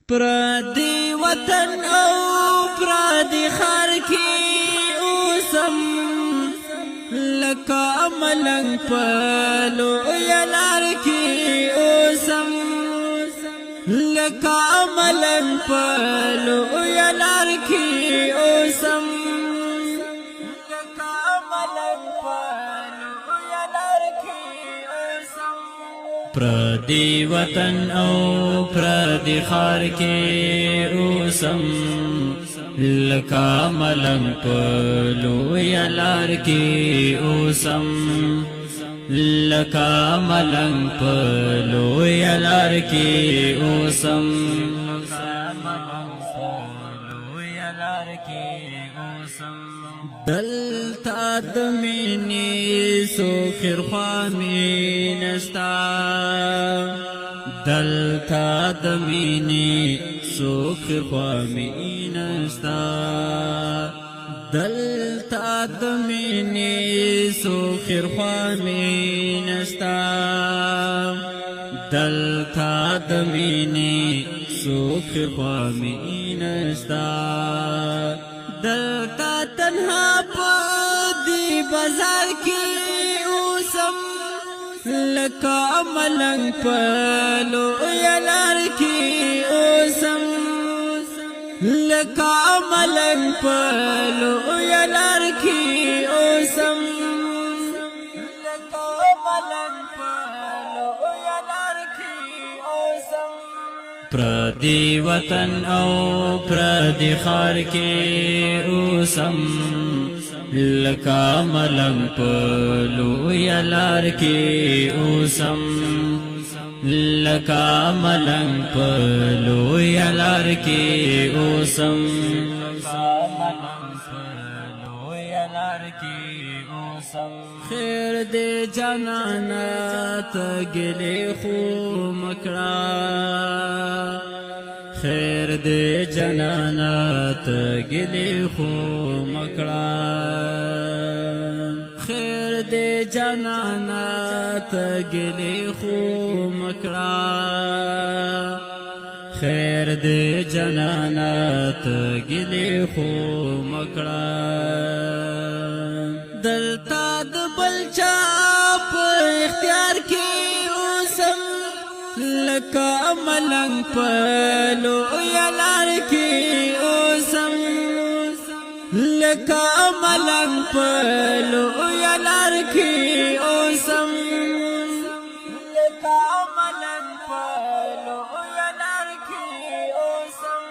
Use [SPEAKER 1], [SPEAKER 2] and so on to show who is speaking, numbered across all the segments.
[SPEAKER 1] پردی وطن او پردی خار کی اوسم لکا ملنگ پلو یلار کی اوسم لکا ملنگ پلو یلار کی اوسم لکا ملنگ پلو یلار کی اوسم پردی وطن او پردی خار کی اوسم لکا ملنگ پلو یلار کی اوسم لکا ملنگ پلو یلار کی اوسم دلتا دمینی سوخر خوامی نستا دلتا دمینی سوخر خوامی نستا دلتا دمینی سوخر خوامی نستا دلتا دمینی سوخر خوامی نستا دلتا تنها پا دی بازار کی اوسم لکا ملنگ پلو یلار کی اوسم لکا ملنگ پلو یلار کی اوسم لکا ملنگ پلو یلار کی اوسم پردی وطن او پردی خار کی اوسم لکا ملنگ پلو یلار کی اوسم لکا ملنگ پلو یلار کی اوسم خیر دے جانانا تگلی خو مکڑا خیر دے جانانا تگلی خو مکڑا خیر دے جانانا تگلی خو مکڑا خیر دے جانانا تگلی خو مکڑا دلتا دبل چاپ اختیار کی اوسم لکا ملنگ پلو یلار کی اوسم لکا ملنگ پلو یلار کی اوسم لکا ملنگ پلو یلار کی اوسم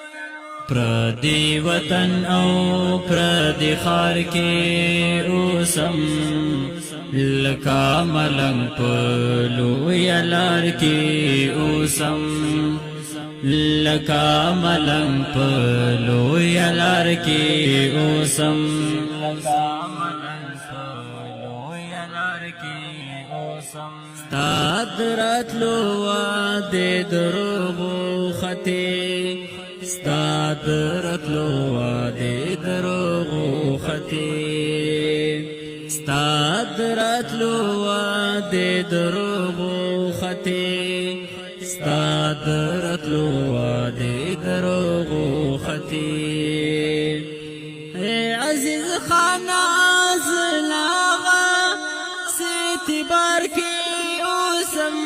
[SPEAKER 1] پردی وطن او پردی خار کی اوسم لکا ملنگ پلو یلار کی اوسم لکا ملنگ پلو یلار کی اوسم لکا ملنگ پلو یلار کی اوسم ستاد راتلو وعده دروغو خطی ستاد راتلو وعده دروغو خطی ستاد راتلو وعده دروغو خطی ستاد راتلو وعده دروغو خطی اے عزیز خانہ زناغا سیتبار کی اوسم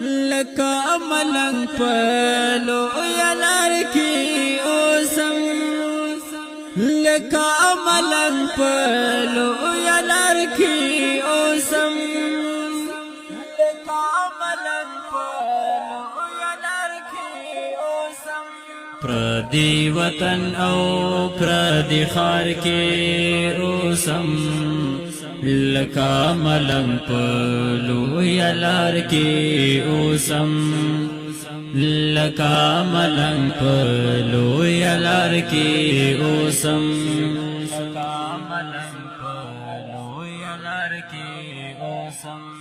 [SPEAKER 1] لکا ملنگ پلو یلار کی اوسم لکا ملنگ پلو یلار کی اوسم لکا ملنگ پلو یلار کی اوسم پردی وطن او پردی خار کی اوسم لکا ملنگ پلو یلار کی اوسم لکا ملنگ پلو یلار کی اوسم لکا ملنگ پلو یلار کی اوسم